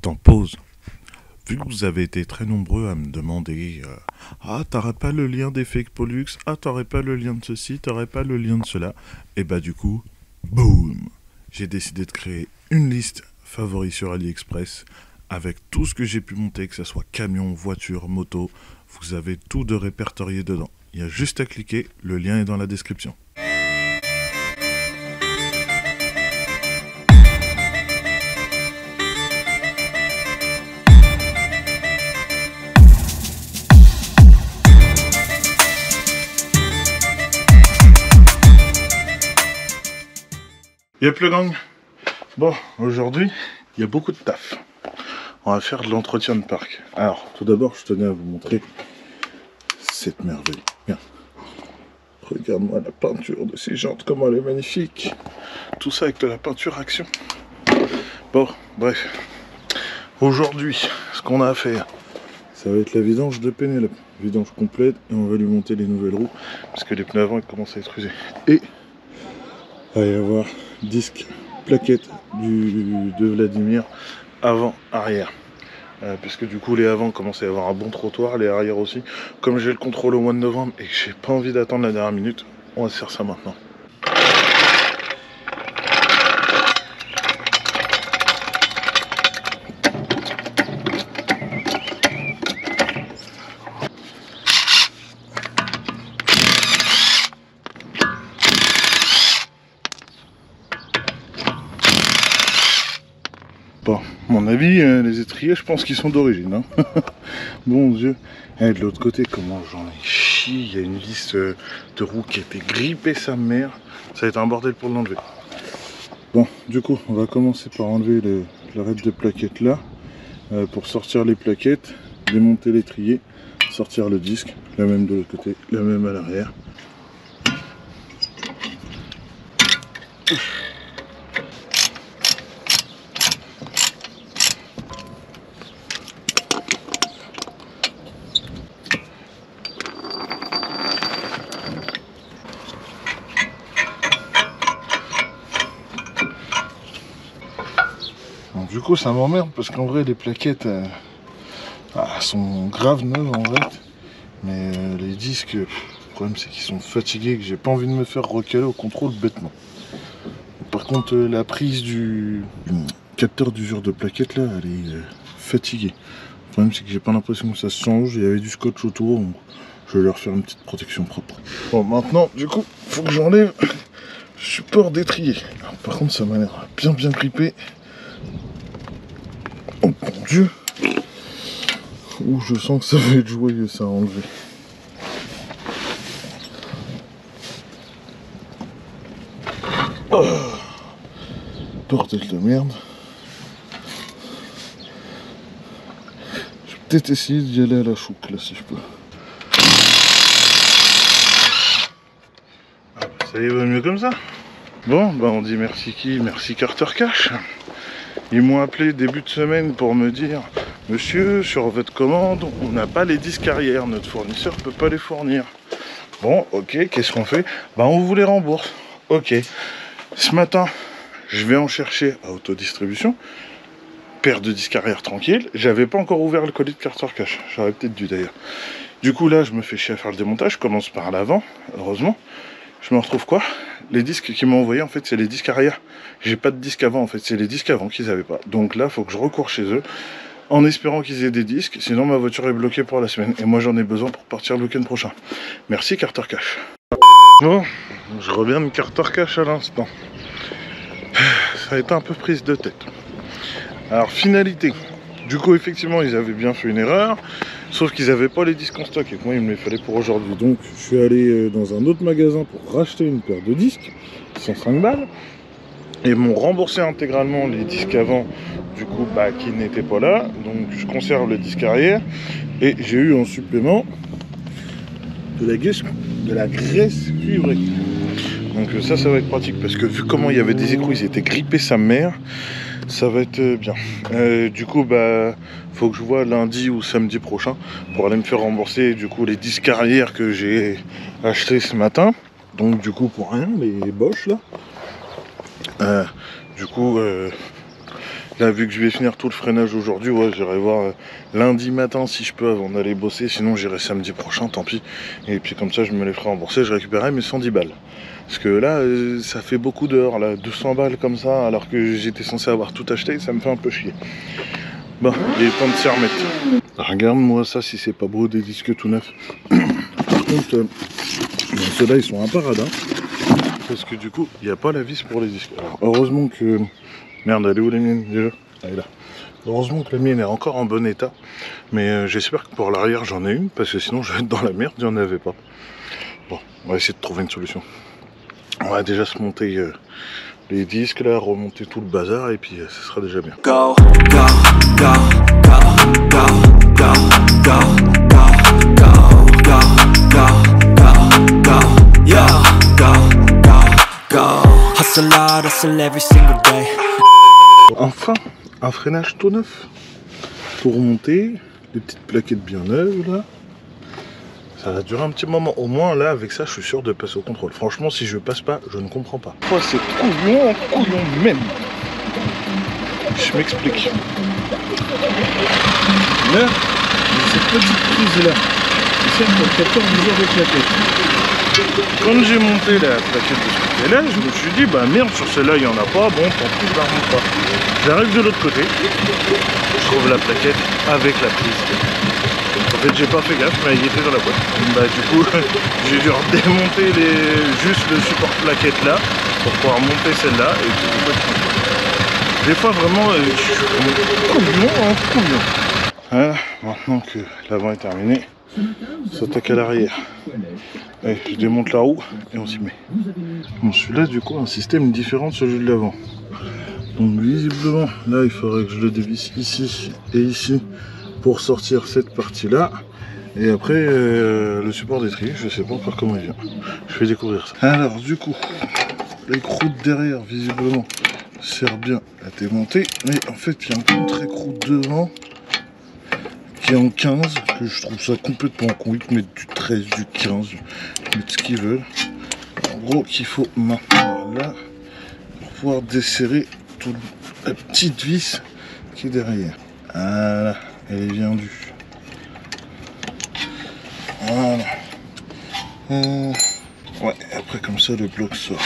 Instant pause. Vu que vous avez été très nombreux à me demander ah, t'aurais pas le lien des fake Pollux, ah, t'aurais pas le lien de ceci, t'aurais pas le lien de cela, et bah du coup, boum, j'ai décidé de créer une liste favoris sur AliExpress avec tout ce que j'ai pu monter, que ce soit camion, voiture, moto, vous avez tout de répertorié dedans. Il y a juste à cliquer, le lien est dans la description. Yep le gang. Bon, aujourd'hui, il y a beaucoup de taf. On va faire de l'entretien de parc. Alors, tout d'abord, je tenais à vous montrer cette merveille. Regarde. Regarde-moi la peinture de ces jantes, comment elle est magnifique. Tout ça avec de la peinture Action. Bon, bref. Aujourd'hui, ce qu'on a à faire, ça va être la vidange de Pénélope. Vidange complète, et on va lui monter les nouvelles roues, parce que les pneus avant, ils commencent à être usés. Et il va y avoir disque plaquette de Vladimir avant-arrière. Parce que du coup les avant commencent à y avoir un bon trottoir, les arrière aussi. Comme j'ai le contrôle au mois de novembre et que j'ai pas envie d'attendre la dernière minute, on va se faire ça maintenant. Bon, mon avis, les étriers, je pense qu'ils sont d'origine. Hein. Bon Dieu. Et de l'autre côté, comment j'en ai chié. Il y a une vis de roue qui a été grippée sa mère. Ça va être un bordel pour l'enlever. Bon, du coup, on va commencer par enlever l'arête de plaquette là. Pour sortir les plaquettes, démonter l'étrier, sortir le disque. La même de l'autre côté, la même à l'arrière. Du coup ça m'emmerde parce qu'en vrai les plaquettes sont grave neuves en vrai, mais les disques, le problème c'est qu'ils sont fatigués, que j'ai pas envie de me faire recaler au contrôle bêtement. Par contre la prise du capteur d'usure de plaquettes là, elle est fatiguée. Le problème c'est que j'ai pas l'impression que ça se change, il y avait du scotch autour, donc je vais leur faire une petite protection propre. Bon maintenant du coup faut que j'enlève le support d'étrier. Par contre ça m'a l'air bien grippé. Oh mon Dieu! Ouh, je sens que ça va être joyeux ça à enlever. Oh, bordel de merde. Je vais peut-être essayer d'y aller à la chouque là si je peux. Ah, ça y va mieux comme ça. Bon, bah on dit merci qui? Merci Carter Cash. Ils m'ont appelé début de semaine pour me dire « Monsieur, sur votre commande, on n'a pas les disques arrière, notre fournisseur ne peut pas les fournir. » Bon, ok, qu'est-ce qu'on fait? Bah on vous les rembourse. Ok. Ce matin, je vais en chercher à autodistribution. Paire de disques arrière tranquille. J'avais pas encore ouvert le colis de Carter Cash. J'aurais peut-être dû d'ailleurs. Du coup là, je me fais chier à faire le démontage. Je commence par l'avant, heureusement. Je me retrouve quoi? Les disques qu'ils m'ont envoyés en fait c'est les disques arrière. J'ai pas de disques avant en fait, c'est les disques avant qu'ils avaient pas. Donc là faut que je recours chez eux en espérant qu'ils aient des disques, sinon ma voiture est bloquée pour la semaine. Et moi j'en ai besoin pour partir le week-end prochain. Merci Carter Cash. Bon, je reviens de Carter Cash à l'instant. Ça a été un peu prise de tête. Alors finalité. Du coup effectivement ils avaient bien fait une erreur. Sauf qu'ils n'avaient pas les disques en stock et que moi il me les fallait pour aujourd'hui. Donc je suis allé dans un autre magasin pour racheter une paire de disques, 105 balles. Et m'ont remboursé intégralement les disques avant, du coup qui n'étaient pas là. Donc je conserve le disque arrière. Et j'ai eu en supplément de la graisse cuivrée. Donc ça va être pratique parce que vu comment il y avait des écrous, ils étaient grippés sa mère. Ça va être bien. Du coup, faut que je vois lundi ou samedi prochain pour aller me faire rembourser du coup les disques arrière que j'ai achetés ce matin. Donc du coup pour rien, les Bosch là. Du coup, Là, vu que je vais finir tout le freinage aujourd'hui, ouais, j'irai voir lundi matin si je peux avant d'aller bosser. Sinon, j'irai samedi prochain, tant pis. Et puis comme ça, je me les ferai rembourser. Je récupérerai mes 110 balles. Parce que là, ça fait beaucoup d'heures, là. 200 balles comme ça, alors que j'étais censé avoir tout acheté. Ça me fait un peu chier. Bon, il est temps de s'y remettre. Regarde-moi ça, si c'est pas beau, des disques tout neufs. Par contre, ceux-là, ils sont un paradin. Parce que du coup, il n'y a pas la vis pour les disques. Alors, heureusement que... Merde, elle est où la mienne déjà? Elle est là. Heureusement que la mienne est encore en bon état. Mais j'espère que pour l'arrière, j'en ai une. Parce que sinon, je vais être dans la merde, il n'y en avait pas. Bon, on va essayer de trouver une solution. On va déjà se monter les disques là, remonter tout le bazar. Et puis, ça sera déjà bien. Go, go, go, go, go, go, go, go, go, go, go, go, go, yeah, go, go, go. Hustle hard, hustle every single day. Enfin, un freinage tout neuf. Tout remonter, les petites plaquettes bien neuves là. Ça va durer un petit moment. Au moins là, avec ça, je suis sûr de passer au contrôle. Franchement, si je passe pas, je ne comprends pas. Oh, c'est couillon, couillon même. Je m'explique. Là, cette petite prise là, qui sert pour le capteur viseur de plaquettes. Quand j'ai monté la plaquette de ce côté-là, je me suis dit, bah merde, sur celle-là il n'y en a pas, bon, tant pis, je la remonte pas. J'arrive de l'autre côté, je trouve la plaquette avec la prise. En fait, j'ai pas fait gaffe, mais il était dans la boîte. Bah, du coup, j'ai dû redémonter juste le support plaquette là, pour pouvoir monter celle-là, et puis du coup, des fois, vraiment, je suis couillon, hein, couillon. Voilà, maintenant que l'avant est terminé, on s'attaque à l'arrière. Allez, je démonte la roue et on s'y met. Bon, celui-là, du coup, un système différent de celui de l'avant. Donc, visiblement, là, il faudrait que je le dévisse ici et ici pour sortir cette partie-là. Et après, le support d'étrier, je sais pas encore comment il vient. Je vais découvrir ça. Alors, du coup, l'écrou de derrière, visiblement, sert bien à démonter. Mais en fait, il y a un contre-écrou devant qui est en 15, que je trouve ça complètement con. Ils te mettent du 13, du 15, ils mettent ce qu'ils veulent. En gros, qu'il faut maintenant là pour pouvoir desserrer toute la petite vis qui est derrière. Voilà, elle est bien due. Voilà. Ouais, et après comme ça le bloc sort.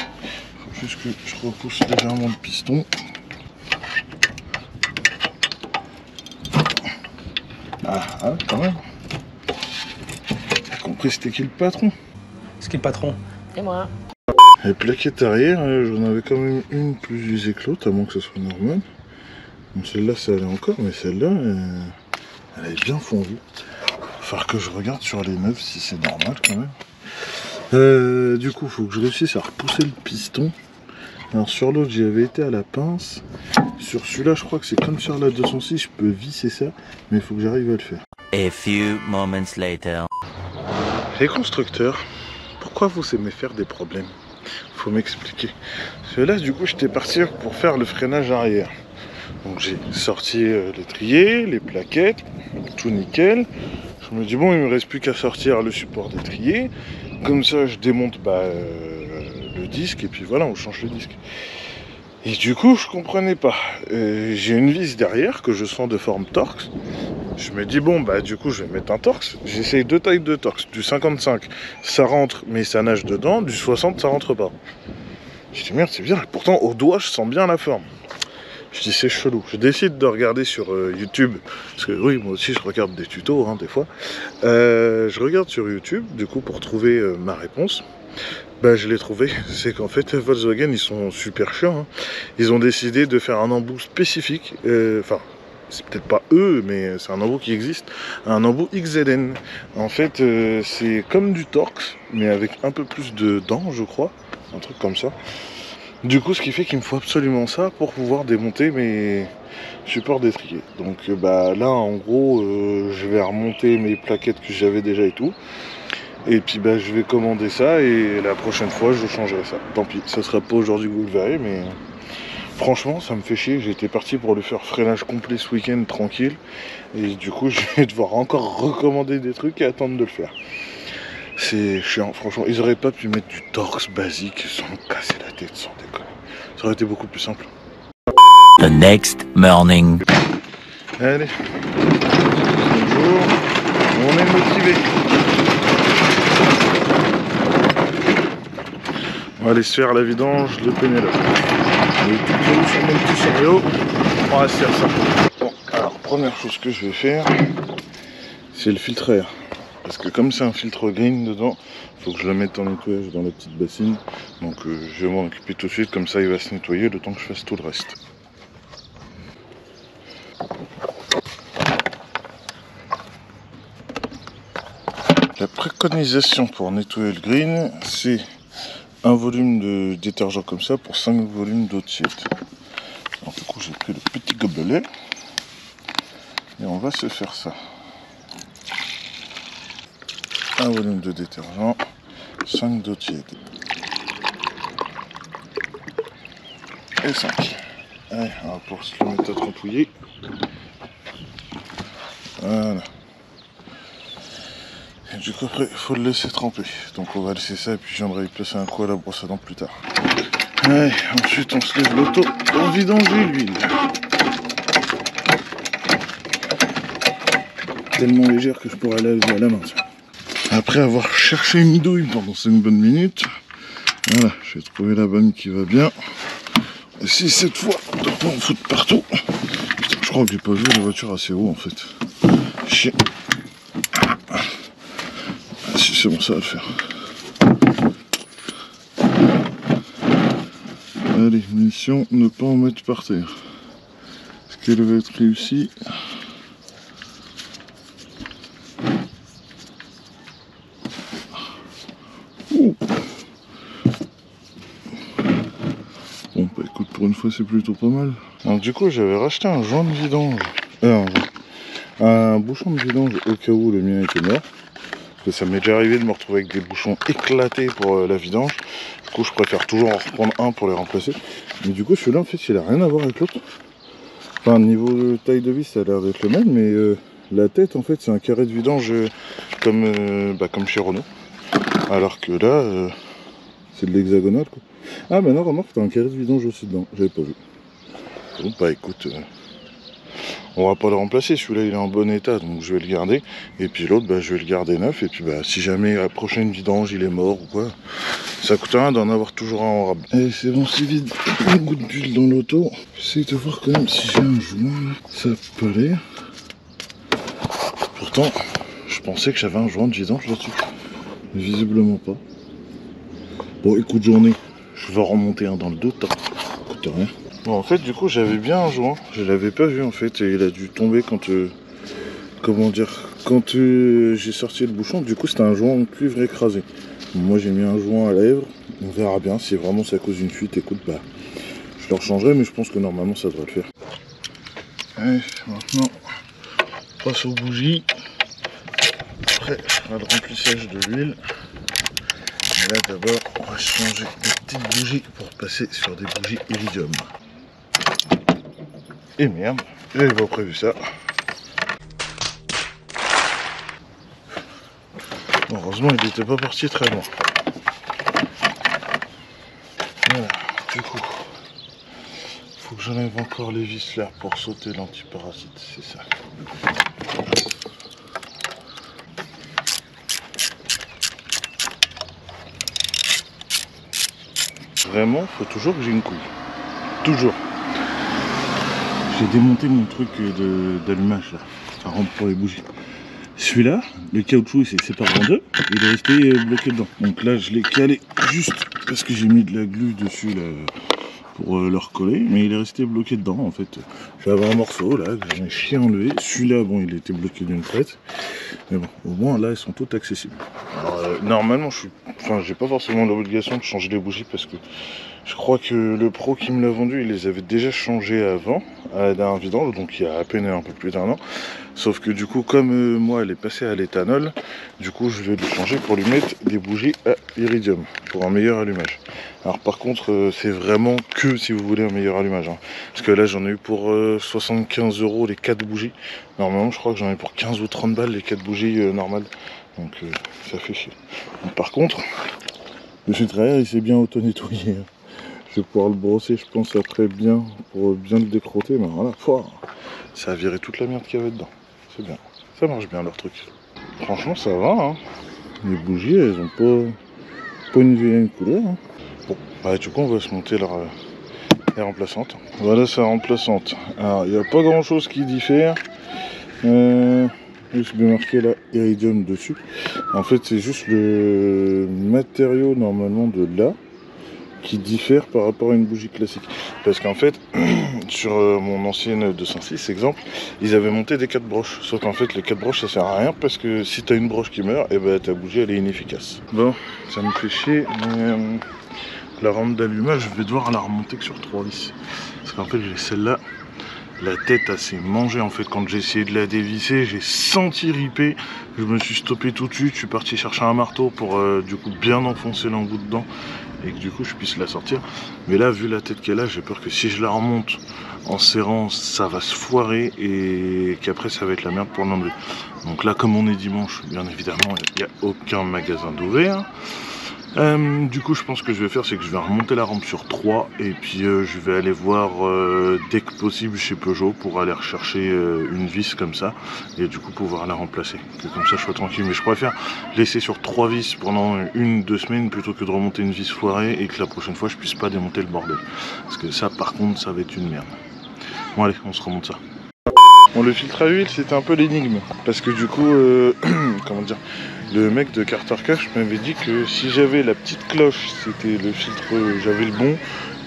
Faut juste que je repousse légèrement le piston. Ah, quand même. T'as compris c'était qui le patron? C'est qui le patron? C'est moi. Les plaquettes arrière, j'en avais quand même une plus usée que l'autre, à moins que ce soit normal. Donc celle-là, ça allait encore, mais celle-là, elle est bien fondue. Il va falloir que je regarde sur les neuves si c'est normal quand même. Du coup, il faut que je réussisse à repousser le piston. Alors sur l'autre, j'y avais été à la pince. Sur celui-là, je crois que c'est comme sur la 206, je peux visser ça, mais il faut que j'arrive à le faire. A few moments later. Les constructeurs, pourquoi vous aimez faire des problèmes? Faut m'expliquer. Parce que là, du coup, j'étais parti pour faire le freinage arrière. Donc j'ai sorti l'étrier, les plaquettes, tout nickel. Je me dis bon, il me reste plus qu'à sortir le support d'étrier. Comme ça, je démonte le disque et puis voilà, on change le disque. Et du coup, je comprenais pas. J'ai une vis derrière que je sens de forme Torx. Je me dis bon, bah du coup, je vais mettre un Torx. J'essaye deux tailles de Torx. Du 55, ça rentre, mais ça nage dedans. Du 60, ça rentre pas. Je dis merde, c'est bien. Pourtant, au doigt, je sens bien la forme. Je dis c'est chelou. Je décide de regarder sur YouTube, parce que oui, moi aussi je regarde des tutos hein, des fois. Je regarde sur YouTube, du coup pour trouver ma réponse. Bah je l'ai trouvé, c'est qu'en fait Volkswagen ils sont super chiants. Hein. Ils ont décidé de faire un embout spécifique, enfin c'est peut-être pas eux, mais c'est un embout qui existe, un embout XZN. En fait c'est comme du Torx, mais avec un peu plus de dents je crois, un truc comme ça. Du coup, ce qui fait qu'il me faut absolument ça pour pouvoir démonter mes supports d'étrier. Donc bah là, en gros, je vais remonter mes plaquettes que j'avais déjà et tout. Et puis bah je vais commander ça et la prochaine fois, je changerai ça. Tant pis, ça sera pas aujourd'hui que vous le verrez, mais franchement, ça me fait chier. J'étais parti pour le faire freinage complet ce week-end, tranquille. Et du coup, je vais devoir encore recommander des trucs et attendre de le faire. C'est chiant, franchement. Ils auraient pas pu mettre du Torx basique sans me casser la tête, sans déconner. Ça aurait été beaucoup plus simple. The next morning. Allez, bonjour, on est motivé. On va aller se faire la vidange de Pénélope. On est tout prévu sur mon petit chariot. On va se faire ça. Bon, alors première chose que je vais faire, c'est le filtre à air. Parce que comme c'est un filtre green dedans, il faut que je le mette en nettoyage dans la petite bassine. Donc je vais m'en occuper tout de suite, comme ça il va se nettoyer le temps que je fasse tout le reste. La préconisation pour nettoyer le green, c'est un volume de détergent comme ça pour 5 volumes d'eau tiède. Donc du coup j'ai pris le petit gobelet et on va se faire ça. Un volume de détergent, 5 d'eau tiède. Et 5. Allez, on va pouvoir se le mettre à trempouiller. Voilà. Et du coup après il faut le laisser tremper. Donc on va laisser ça et puis je viendrai y placer un coup à la brosse à dents plus tard. Allez, ensuite on se lève l'auto, on vidanger l'huile. Tellement légère que je pourrais la lever à la main. Après avoir cherché une douille pendant 5 bonnes minutes, voilà, j'ai trouvé la bonne qui va bien. Et si cette fois, on doit pas en foutre partout. Putain, je crois que j'ai pas vu la voiture assez haut en fait. Chier. Ah, si c'est bon, ça va le faire. Allez, mission, ne pas en mettre par terre. Est-ce qu'elle va être réussie? Bon bah écoute, pour une fois c'est plutôt pas mal. Donc du coup j'avais racheté un joint de vidange, un bouchon de vidange au cas où le mien était mort. Parce que ça m'est déjà arrivé de me retrouver avec des bouchons éclatés pour la vidange. Du coup je préfère toujours en reprendre un pour les remplacer. Mais du coup celui-là en fait il a rien à voir avec l'autre. Enfin niveau de taille de vis ça a l'air d'être le même, mais la tête en fait c'est un carré de vidange comme chez Renault. Alors que là c'est de l'hexagonal quoi. Ah mais non, remarque, t'as un carré de vidange aussi dedans, j'avais pas vu. Bon bah écoute, on va pas le remplacer, celui-là il est en bon état donc je vais le garder. Et puis l'autre bah je vais le garder neuf, et puis bah si jamais la prochaine vidange il est mort ou quoi, ça coûte rien d'en avoir toujours un en rab. Allez c'est bon, c'est vide, un goutte d'huile dans l'auto. J'essaie de voir quand même si j'ai un joint là, ça peut aller. Pourtant, je pensais que j'avais un joint de vidange là-dessus. Mais visiblement pas. Bon écoute journée, je vais remonter un dans le dos, coûte rien. Bon en fait du coup j'avais bien un joint, je l'avais pas vu en fait et il a dû tomber quand j'ai sorti le bouchon. Du coup c'était un joint en cuivre écrasé. Bon, moi j'ai mis un joint à lèvres, on verra bien si vraiment c'est à cause d'une fuite. Écoute bah je le rechangerai mais je pense que normalement ça devrait le faire. Allez maintenant on passe aux bougies. Après on fera le remplissage de l'huile. Et là d'abord on va changer des petites bougies pour passer sur des bougies iridium. Et merde, j'avais pas prévu ça. Bon, heureusement il n'était pas parti très loin. Voilà, du coup, faut que j'enlève encore les vis là pour sauter l'antiparasite, c'est ça. Vraiment, faut toujours que j'ai une couille. Toujours. J'ai démonté mon truc d'allumage là, ça rentre pour les bougies. Celui-là, le caoutchouc il s'est séparé en deux, il est resté bloqué dedans. Donc là je l'ai calé juste parce que j'ai mis de la glu dessus là, pour le recoller, mais il est resté bloqué dedans en fait. J'avais un morceau là que j'ai chié à enlever. Celui-là bon il était bloqué d'une traite. Mais bon, au moins là ils sont toutes accessibles. Alors, normalement j'ai pas forcément l'obligation de changer les bougies parce que je crois que le pro qui me l'a vendu, il les avait déjà changées avant, à la dernière vidange, donc il y a à peine un peu plus d'1 an. Sauf que du coup, comme moi elle est passée à l'éthanol, du coup je vais lui changer pour lui mettre des bougies à iridium, pour un meilleur allumage. Alors par contre, c'est vraiment que si vous voulez un meilleur allumage. Hein. Parce que là j'en ai eu pour 75 € les 4 bougies. Normalement je crois que j'en ai pour 15 ou 30 balles les 4 bougies normales. Donc ça fait chier. Donc, par contre, le filtre à air il s'est bien auto-nettoyé. Hein. Je vais pouvoir le brosser, je pense, après bien, pour bien le décrotter. Mais voilà, ça a viré toute la merde qu'il y avait dedans. C'est bien. Ça marche bien leur truc. Franchement, ça va. Hein. Les bougies, elles ont pas une vilaine couleur. Hein. Bon, bah, du coup, on va se monter la remplaçante. Voilà sa remplaçante. Alors, il n'y a pas grand chose qui diffère. Je vais marquer là Iridium dessus. En fait, c'est juste le matériau normalement de là qui diffère par rapport à une bougie classique. Parce qu'en fait, sur mon ancienne 206 exemple, ils avaient monté des 4 broches. Sauf qu'en fait, les 4 broches ça sert à rien parce que si tu as une broche qui meurt, et ben ta bougie elle est inefficace. Bon, ça me fait chier, mais la rampe d'allumage, je vais devoir la remonter que sur 3 vis. Parce qu'en fait, j'ai celle-là. La tête elle s'est mangée en fait quand j'ai essayé de la dévisser, j'ai senti ripper, je me suis stoppé tout de suite, je suis parti chercher un marteau pour du coup bien enfoncer l'embout dedans et que du coup je puisse la sortir. Mais là vu la tête qu'elle a, j'ai peur que si je la remonte en serrant ça va se foirer et qu'après ça va être la merde pour l'enlever. Donc là comme on est dimanche, bien évidemment il n'y a aucun magasin d'ouvert. Du coup je pense que je vais faire c'est que je vais remonter la rampe sur 3 et puis je vais aller voir dès que possible chez Peugeot pour aller rechercher une vis comme ça et du coup pouvoir la remplacer, que comme ça je sois tranquille. Mais je préfère laisser sur 3 vis pendant 1-2 semaines plutôt que de remonter une vis foirée et que la prochaine fois je puisse pas démonter le bordel, parce que ça par contre ça va être une merde. Bon allez, on se remonte ça. Bon, le filtre à huile c'était un peu l'énigme parce que du coup comment dire, le mec de Carter Cash m'avait dit que si j'avais la petite cloche, c'était le filtre, j'avais le bon.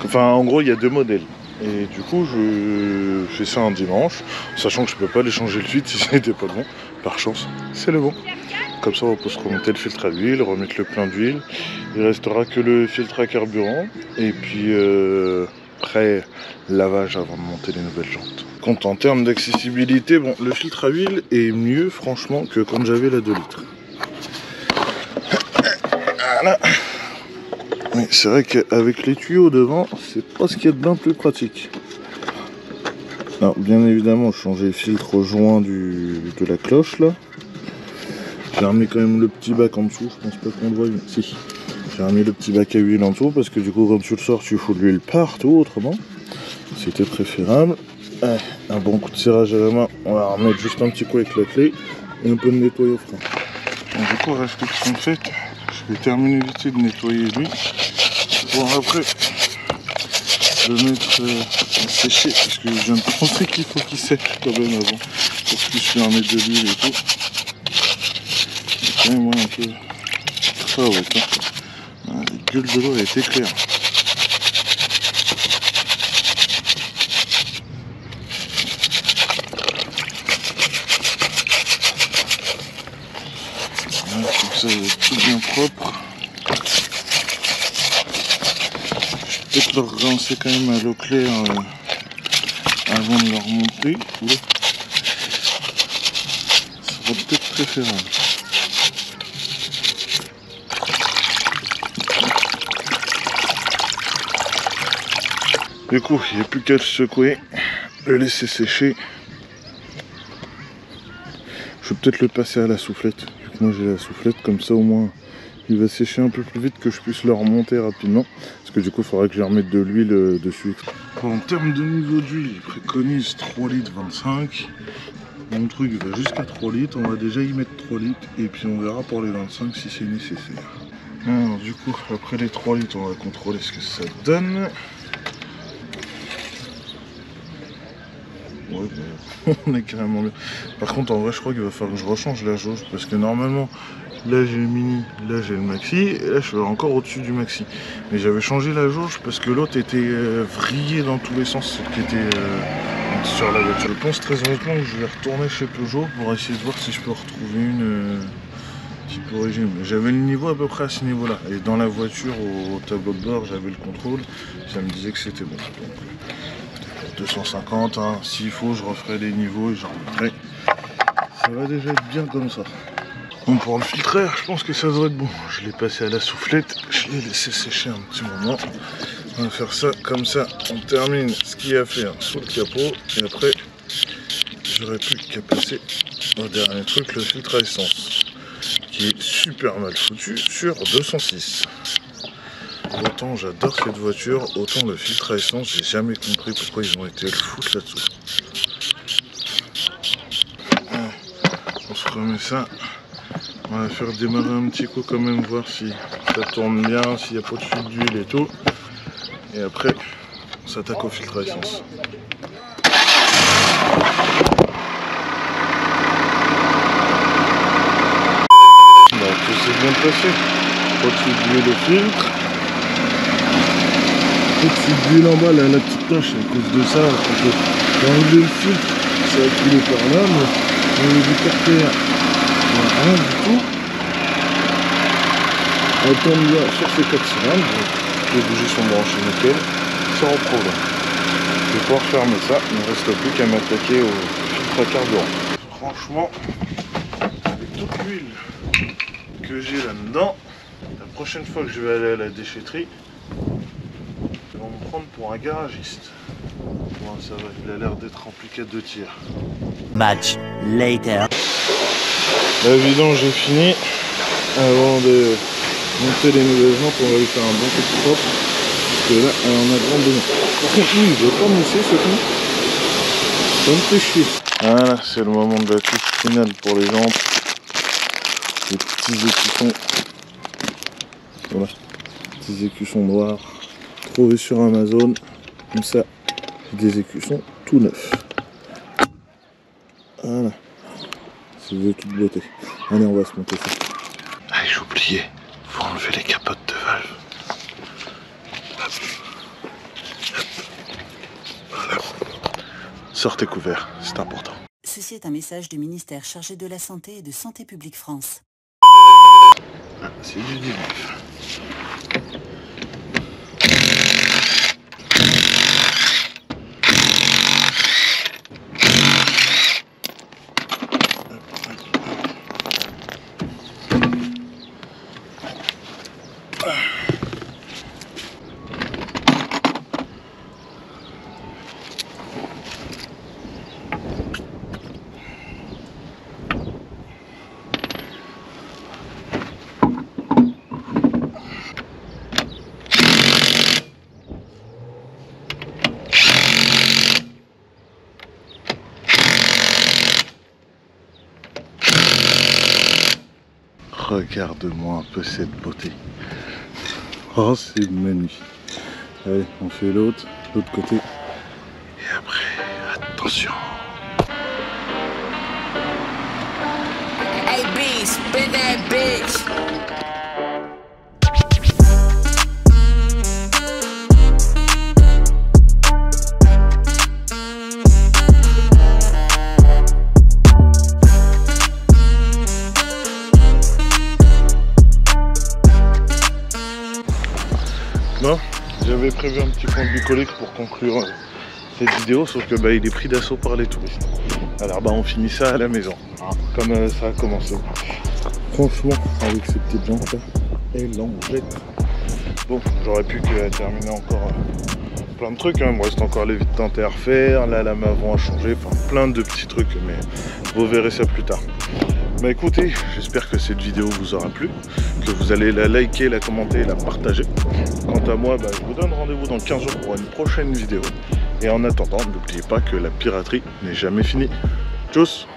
Enfin, en gros, il y a 2 modèles. Et du coup, je fais ça un dimanche, sachant que je peux pas aller changer le filtre si c'était pas le bon. Par chance, c'est le bon. Comme ça, on peut se remonter le filtre à huile, remettre le plein d'huile. Il restera que le filtre à carburant. Et puis, après, lavage avant de monter les nouvelles jantes. Compte en termes d'accessibilité, bon, le filtre à huile est mieux, franchement, que quand j'avais la 2 litres. Voilà. Oui, c'est vrai qu'avec les tuyaux devant, c'est pas ce qu'il y a de bien plus pratique. Alors, bien évidemment, changer le filtre au joint de la cloche là. J'ai remis quand même le petit bac en dessous, je pense pas qu'on le voit. Si, j'ai remis le petit bac à huile en dessous parce que du coup, quand tu le sors, tu fous de l'huile partout autrement. C'était préférable. Un bon coup de serrage à la main, on va remettre juste un petit coup avec la clé et un peu de nettoyer au frein. Donc, du coup, réflexion faite. Je vais terminer vite fait de nettoyer lui pour après le mettre à sécher parce que je viens de penser qu'il faut qu'il sèche quand même avant pour que je puisse lui en mettre de l'huile et tout. C'est quand même un peu crevette, hein. La gueule de l'eau a été claire. Voilà, comme ça, tout bien propre. Je vais peut-être le relancer quand même à l'eau claire avant de le remonter. Oula. Ça sera peut-être préférable. Du coup, il n'y a plus qu'à le secouer, le laisser sécher. Je vais peut-être le passer à la soufflette. Vu que moi j'ai la soufflette, comme ça au moins il va sécher un peu plus vite que je puisse le remonter rapidement. Parce que du coup il faudra que je remette de l'huile dessus. En termes de niveau d'huile, il préconise 3 litres 25. Mon truc va jusqu'à 3 litres, on va déjà y mettre 3 litres et puis on verra pour les 25 si c'est nécessaire. Alors du coup après les 3 litres on va contrôler ce que ça donne. Ouais, bah, on est carrément bien. Par contre en vrai je crois qu'il va falloir que je rechange la jauge parce que normalement là j'ai le mini, là j'ai le maxi et là je suis encore au-dessus du maxi. Mais j'avais changé la jauge parce que l'autre était vrillé dans tous les sens, celle qui était sur la voiture. Je pense très honnêtement que je vais retourner chez Peugeot pour essayer de voir si je peux retrouver une type origine. J'avais le niveau à peu près à ce niveau là et dans la voiture au tableau de bord j'avais le contrôle, ça me disait que c'était bon. Donc, 250, hein. S'il faut je referai les niveaux et j'en remettrai. Ça va déjà être bien comme ça. Bon, pour le filtreur je pense que ça devrait être bon. Je l'ai passé à la soufflette, je l'ai laissé sécher un petit moment. On va faire ça comme ça, on termine ce qu'il y a à faire sous le capot et après j'aurai plus qu'à passer au dernier truc, le filtre à essence qui est super mal foutu sur 206. Autant j'adore cette voiture, autant le filtre à essence, j'ai jamais compris pourquoi ils ont été le foutre là-dessous. On se remet ça. On va faire démarrer un petit coup quand même, voir si ça tourne bien, s'il n'y a pas de fuite d'huile et tout. Et après, on s'attaque au filtre à essence. Donc tout s'est bien passé. Pas de fuite d'huile au filtre. Pas de fuite d'huile en bas, là, la petite tache à cause de ça. J'ai enlevé le filtre, ça a coulé par là, mais au niveau du carter, rien du tout. Elle tourne bien sur ces 4 cylindres, les bougies sont branchées nickel, sans problème. Je vais pouvoir fermer ça, il ne reste plus qu'à m'attaquer au filtre à carburant. Franchement, avec toute l'huile que j'ai là-dedans, la prochaine fois que je vais aller à la déchetterie, ils vont me prendre pour un garagiste. Bon, ça va, il a l'air d'être rempli qu'à 2 tiers. Much later. La vidange j'ai fini. Avant de monter les nouvelles jantes, on va lui faire un bon petit propre. Parce que là, elle en a grand besoin. Par contre, lui, il veut pas mousser ce con. Ça me fait chier. Voilà, c'est le moment de la touche finale pour les jantes. Les petits écussons. Voilà. Petits écussons noirs. Trouvés sur Amazon. Comme ça. Des écussons tout neufs. Voilà. C'est de toute beauté. Allez, on va se monter ça. Ah, j'ai oublié. Faut enlever les capotes de valve. Hop. Hop. Voilà. Sortez couverts, c'est important. Ceci est un message du ministère chargé de la Santé et de Santé publique France. Ah, c'est du débrief. Regarde-moi un peu cette beauté. Oh, c'est magnifique. Allez, on fait l'autre côté. Et après, attention. Hey, B, spin that bitch. Non, j'avais prévu un petit point bucolique pour conclure cette vidéo, sauf que il est pris d'assaut par les touristes. Alors on finit ça à la maison, comme ça a commencé. Franchement, avec ces petites jantes, et l'angette. Bon, j'aurais pu terminer encore plein de trucs, hein. Il me reste encore les vitres teintées à refaire, la lame avant à changer, enfin plein de petits trucs, mais vous verrez ça plus tard. Bah écoutez, j'espère que cette vidéo vous aura plu, que vous allez la liker, la commenter et la partager. Quant à moi, je vous donne rendez-vous dans 15 jours pour une prochaine vidéo. Et en attendant, n'oubliez pas que la piraterie n'est jamais finie. Tchuss!